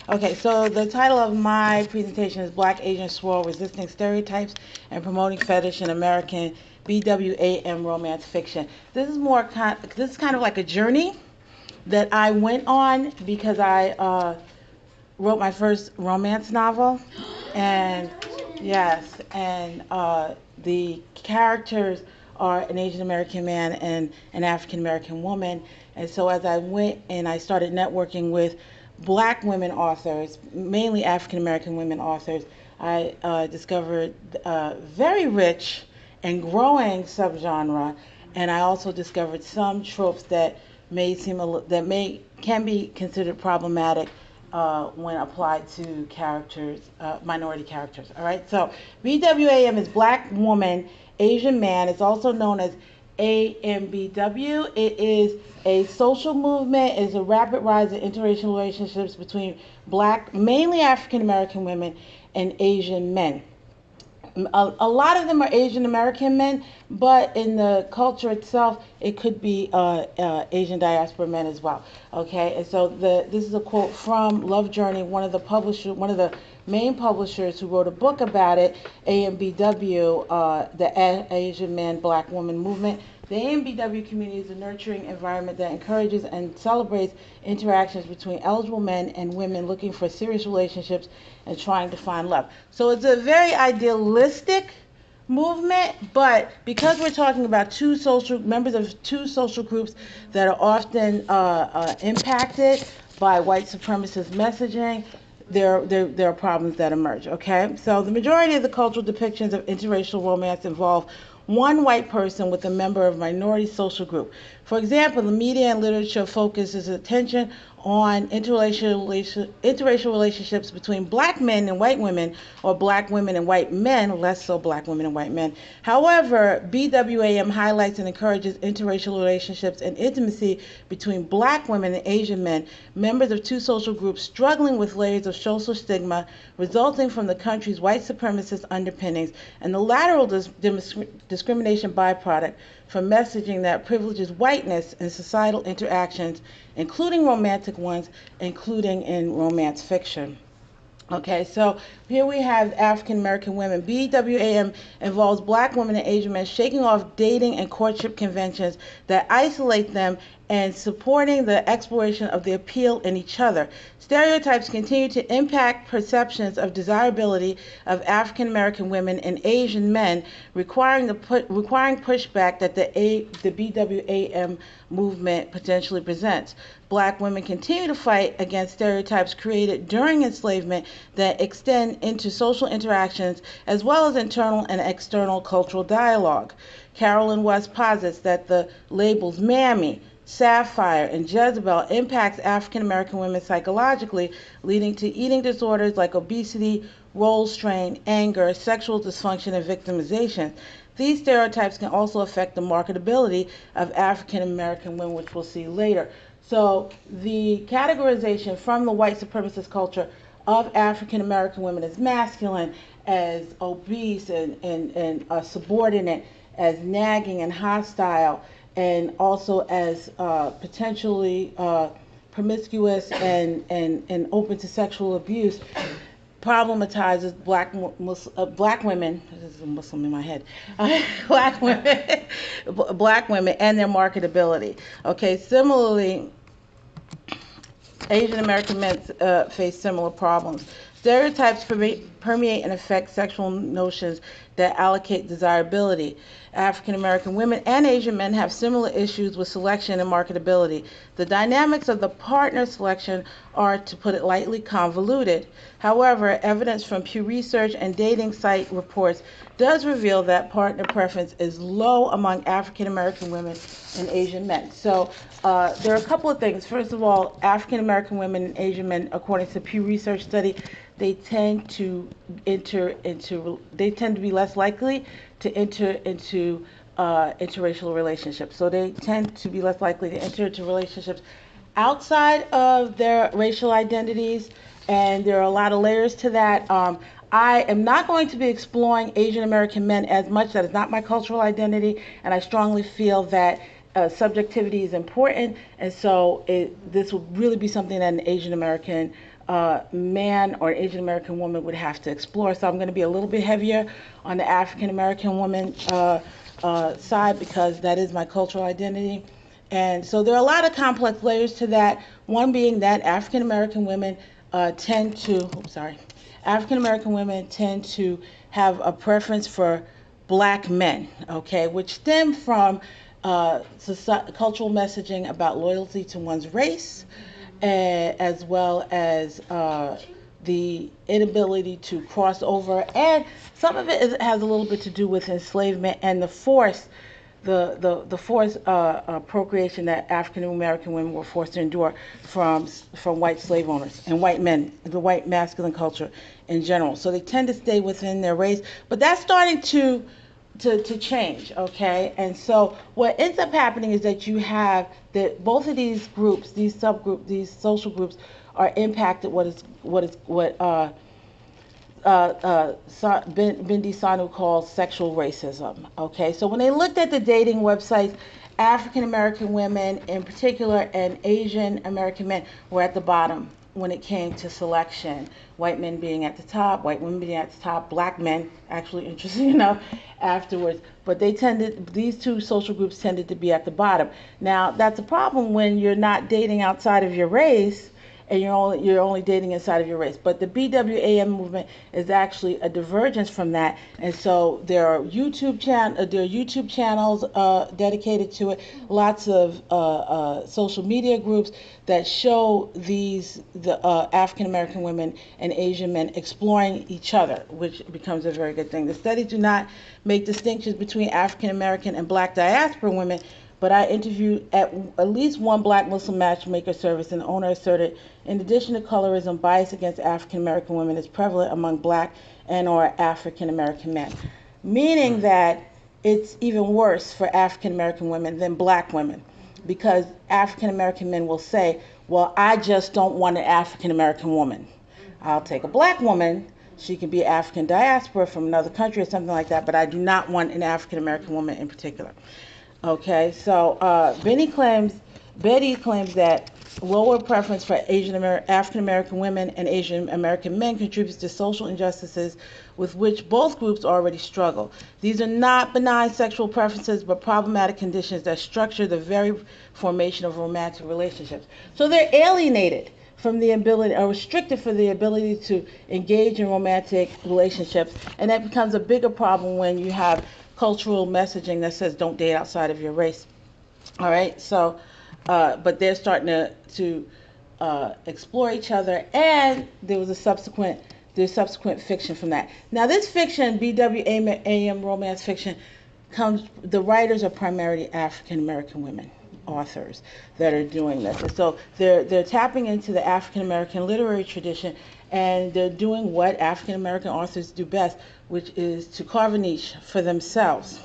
Okay, so the title of my presentation is Black Asian Swirl, Resisting Stereotypes and Promoting Fetish in American BWAM Romance Fiction. This is kind of like a journey that I went on because I wrote my first romance novel. And yes, and the characters are an Asian American man and an African American woman. And so as I went and I started networking with black women authors, mainly African American women authors, I discovered a very rich and growing subgenre, and I also discovered some tropes that can be considered problematic when applied to characters, minority characters. All right, so BWAM is Black Woman, Asian Man. It's also known as AMBW. It is a social movement. It is a rapid rise in interracial relationships between Black, mainly African American women, and Asian men. A lot of them are Asian American men, but in the culture itself, it could be Asian diaspora men as well. Okay, and so this is a quote from Love Journey, one of the main publishers who wrote a book about it, AMBW, the Asian Man Black Woman Movement. The AMBW community is a nurturing environment that encourages and celebrates interactions between eligible men and women looking for serious relationships and trying to find love. So it's a very idealistic movement, but because we're talking about members of two social groups that are often impacted by white supremacist messaging, there are problems that emerge. Okay, so the majority of the cultural depictions of interracial romance involve one white person with a member of a minority social group. For example, the media and literature focuses attention on interracial relationships between black men and white women, or black women and white men, less so black women and white men. However, BWAM highlights and encourages interracial relationships and intimacy between black women and Asian men, members of two social groups struggling with layers of social stigma resulting from the country's white supremacist underpinnings and the lateral discrimination byproduct from messaging that privileges whiteness in societal interactions, including romantic ones, including in romance fiction. Okay, so here we have African American women. BWAM involves black women and Asian men shaking off dating and courtship conventions that isolate them and supporting the exploration of the appeal in each other. Stereotypes continue to impact perceptions of desirability of African American women and Asian men, requiring pushback that the BWAM movement potentially presents. Black women continue to fight against stereotypes created during enslavement that extend into social interactions as well as internal and external cultural dialogue. Carolyn West posits that the labels mammy, sapphire, and Jezebel impacts African American women psychologically, leading to eating disorders like obesity, role strain, anger, sexual dysfunction, and victimization. These stereotypes can also affect the marketability of African American women, which we'll see later. So the categorization from the white supremacist culture of African American women as masculine, as obese and subordinate, as nagging and hostile, and also as potentially promiscuous and open to sexual abuse, problematizes black women. This is a Muslim in my head. Black women and their marketability. Okay, similarly, Asian American men face similar problems. Stereotypes permeate and affect sexual notions that allocate desirability. African American women and Asian men have similar issues with selection and marketability. The dynamics of the partner selection are, to put it lightly, convoluted. However, evidence from Pew Research and dating site reports does reveal that partner preference is low among African American women and Asian men. So there are a couple of things. First of all, African American women and Asian men, according to Pew Research study, they tend to be less likely to enter into interracial relationships. So they tend to be less likely to enter into relationships outside of their racial identities, and there are a lot of layers to that. I am not going to be exploring Asian American men as much. That is not my cultural identity, and I strongly feel that subjectivity is important, and so this will really be something that an Asian American man or Asian American woman would have to explore. So I'm going to be a little bit heavier on the African American woman side because that is my cultural identity. And so there are a lot of complex layers to that. One being that African American women African American women tend to have a preference for black men, okay, which stem from cultural messaging about loyalty to one's race, as well as the inability to cross over, and some of it has a little bit to do with enslavement and the forced procreation that African American women were forced to endure from white slave owners and white men, the white masculine culture in general. So they tend to stay within their race, but that's starting to change, okay? And so what ends up happening is that you have that both of these groups, these subgroups, these social groups are impacted. Bindi Sanu calls sexual racism. Okay, so when they looked at the dating websites, African American women in particular and Asian American men were at the bottom when it came to selection. White men being at the top, white women being at the top, black men actually, interesting enough, afterwards. But these two social groups tended to be at the bottom. Now that's a problem when you're not dating outside of your race and you're only dating inside of your race. But the BWAM movement is actually a divergence from that, and so there are YouTube channels dedicated to it. Lots of social media groups that show the African American women and Asian men exploring each other, which becomes a very good thing. The studies do not make distinctions between African American and Black diaspora women, but I interviewed at least one Black Muslim matchmaker service, and the owner asserted, in addition to colorism, bias against African American women is prevalent among Black and or African American men, meaning that it's even worse for African American women than Black women, because African American men will say, well, I just don't want an African American woman. I'll take a Black woman, she can be African diaspora from another country or something like that, but I do not want an African American woman in particular. Okay, so Betty claims that lower preference for African American women and Asian American men contributes to social injustices with which both groups already struggle. These are not benign sexual preferences, but problematic conditions that structure the very formation of romantic relationships. So they're alienated from the ability, or restricted for the ability to engage in romantic relationships, and that becomes a bigger problem when you have cultural messaging that says don't date outside of your race. All right, so but they're starting to explore each other, and there's subsequent fiction from that. Now this fiction, BWAM romance fiction, the writers are primarily African American women authors that are doing this. And so they're tapping into the African American literary tradition, and they're doing what African American authors do best, which is to carve a niche for themselves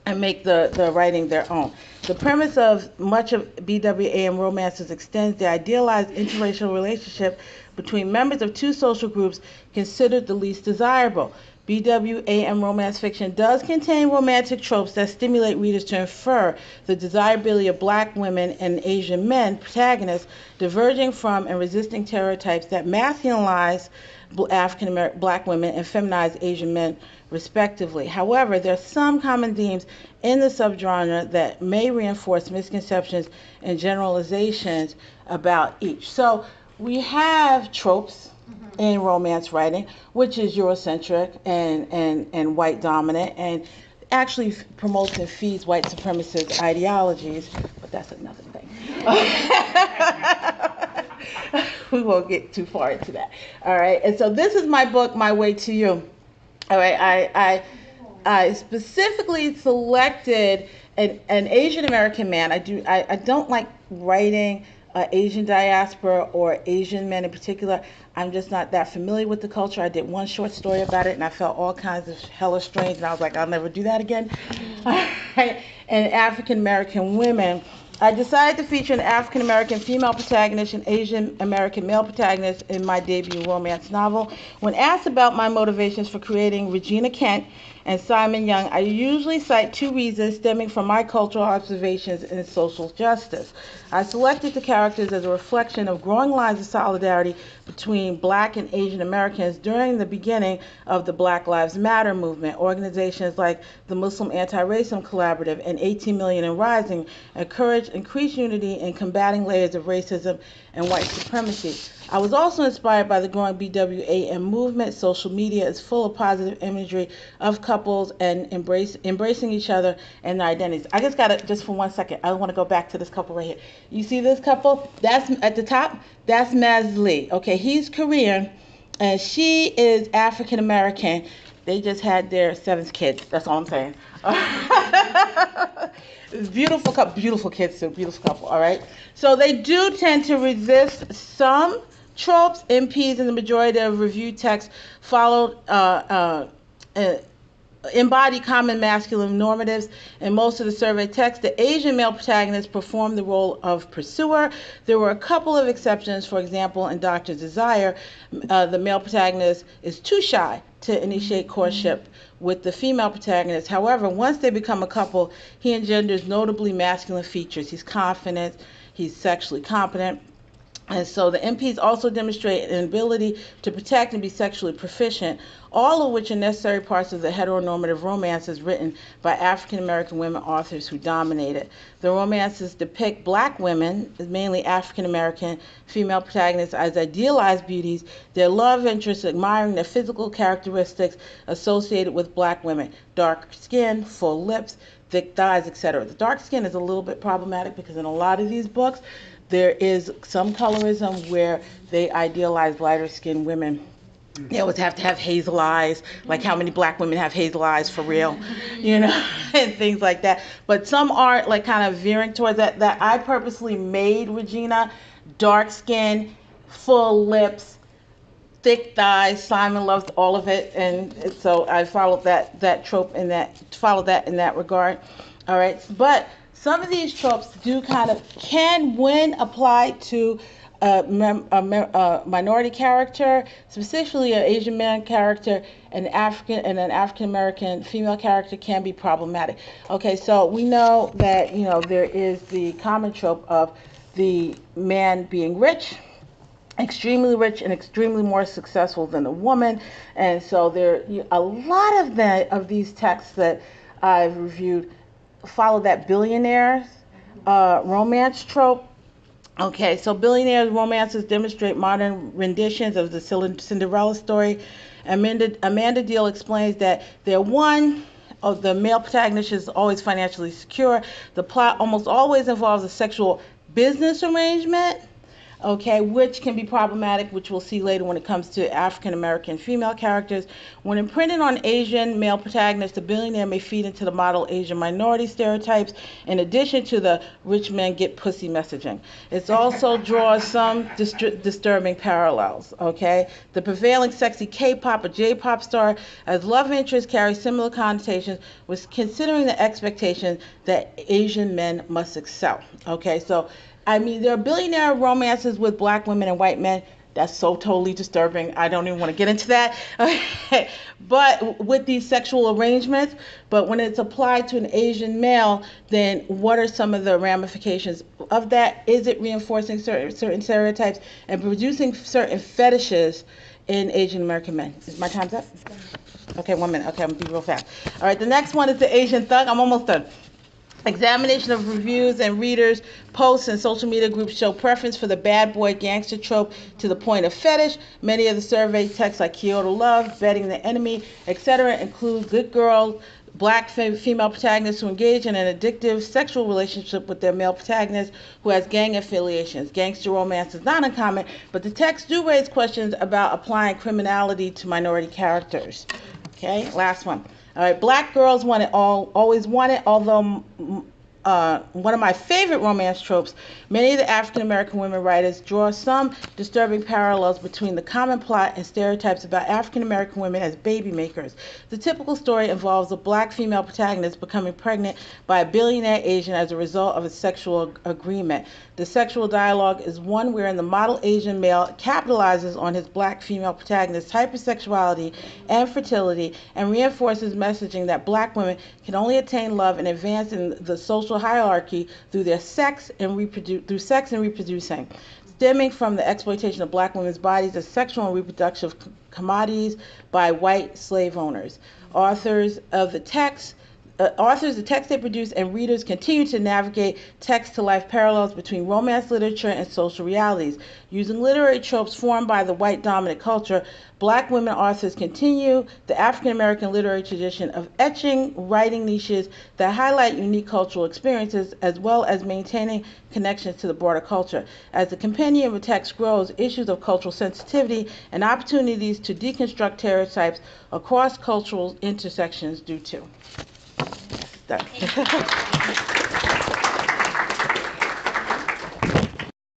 and make the writing their own. The premise of much of BWAM romances extends the idealized interracial relationship between members of two social groups considered the least desirable. BWAM romance fiction does contain romantic tropes that stimulate readers to infer the desirability of Black women and Asian men protagonists, diverging from and resisting stereotypes that masculinize Black women and feminize Asian men, respectively. However, there are some common themes in the subgenre that may reinforce misconceptions and generalizations about each. So we have tropes in romance writing, which is Eurocentric and white dominant, and actually promotes and feeds white supremacist ideologies, but that's another thing. We won't get too far into that. All right, and so this is my book, My Way to You. All right, I specifically selected an Asian American man. I don't like writing Asian diaspora or Asian men in particular. I'm just not that familiar with the culture. I did one short story about it, and I felt all kinds of hella strange, and I was like, I'll never do that again. And African American women. I decided to feature an African American female protagonist and Asian American male protagonist in my debut romance novel. When asked about my motivations for creating Regina Kent and Simon Young, I usually cite two reasons stemming from my cultural observations in social justice. I selected the characters as a reflection of growing lines of solidarity between Black and Asian Americans during the beginning of the Black Lives Matter movement. Organizations like the Muslim Anti-Racism Collaborative and 18 Million and Rising encouraged increased unity in combating layers of racism and white supremacy. I was also inspired by the growing BWAM movement. Social media is full of positive imagery of couples and embracing each other and their identities. I just gotta, just for 1 second, I want to go back to this couple right here. You see this couple? That's at the top. That's Maz Lee. Okay, he's Korean, and she is African American. They just had their 7th kid. That's all I'm saying. Beautiful couple, beautiful kids too, beautiful couple. All right. So they do tend to resist some tropes. MPs in the majority of review texts followed embody common masculine normatives. In most of the survey text, the Asian male protagonist performed the role of pursuer. There were a couple of exceptions. For example, in Dr. Desire, the male protagonist is too shy to initiate courtship with the female protagonist. However, once they become a couple, he engenders notably masculine features. He's confident, he's sexually competent. And so the MPs also demonstrate an ability to protect and be sexually proficient, all of which are necessary parts of the heteronormative romances written by African American women authors who dominated. The romances depict Black women, mainly African American female protagonists, as idealized beauties, their love interests admiring their physical characteristics associated with Black women: dark skin, full lips, thick thighs, etc. The dark skin is a little bit problematic because in a lot of these books, there is some colorism where they idealize lighter skinned women. They always have to have hazel eyes, like how many Black women have hazel eyes for real, you know, and things like that. But some are like kind of veering towards that. That I purposely made Regina dark skin, full lips, thick thighs. Simon loved all of it, and so I followed that trope in that regard. All right, but some of these tropes do kind of can, when applied to a minority character, specifically an Asian man character, an African American female character, can be problematic. Okay, so we know that there is the common trope of the man being rich, extremely rich and extremely more successful than a woman, and so there a lot of these texts that I've reviewed follow that billionaires romance trope. Okay, so billionaires romances demonstrate modern renditions of the Cinderella story. Amanda Deal explains that one of the male protagonists is always financially secure. The plot almost always involves a sexual business arrangement, okay, which can be problematic, which we'll see later when it comes to African American female characters. When imprinted on Asian male protagonists, the billionaire may feed into the model Asian minority stereotypes, in addition to the rich men get pussy messaging. It also draws some disturbing parallels, okay? The prevailing sexy K-pop or J-pop star as love interest carries similar connotations with considering the expectation that Asian men must excel, okay? So I mean, there are billionaire romances with Black women and white men. That's so totally disturbing. I don't even want to get into that. Okay. But with these sexual arrangements, but when it's applied to an Asian male, then what are some of the ramifications of that? Is it reinforcing certain stereotypes and producing certain fetishes in Asian American men? Is my time's up? Okay, 1 minute. Okay, I'm gonna be real fast. All right, the next one is the Asian thug. I'm almost done. Examination of reviews and readers' posts and social media groups show preference for the bad boy gangster trope to the point of fetish. Many of the survey texts like Kyoto Love, Betting the Enemy, etc. include good girls, Black female protagonists who engage in an addictive sexual relationship with their male protagonist who has gang affiliations. Gangster romance is not uncommon, but the texts do raise questions about applying criminality to minority characters. Okay, last one. All right, Black girls want it all, always want it, although one of my favorite romance tropes, many of the African American women writers draw some disturbing parallels between the common plot and stereotypes about African American women as baby makers. The typical story involves a black female protagonist becoming pregnant by a billionaire Asian as a result of a sexual agreement. The sexual dialogue is one wherein the model Asian male capitalizes on his black female protagonist's hypersexuality and fertility and reinforces messaging that black women can only attain love and advance in the social hierarchy through sex and reproducing, stemming from the exploitation of black women's bodies as sexual and reproductive commodities by white slave owners. Authors, the text they produce, and readers continue to navigate text-to-life parallels between romance literature and social realities. Using literary tropes formed by the white dominant culture, black women authors continue the African American literary tradition of etching writing niches that highlight unique cultural experiences as well as maintaining connections to the broader culture. As the compendium of text grows, issues of cultural sensitivity and opportunities to deconstruct stereotypes across cultural intersections do too. Done.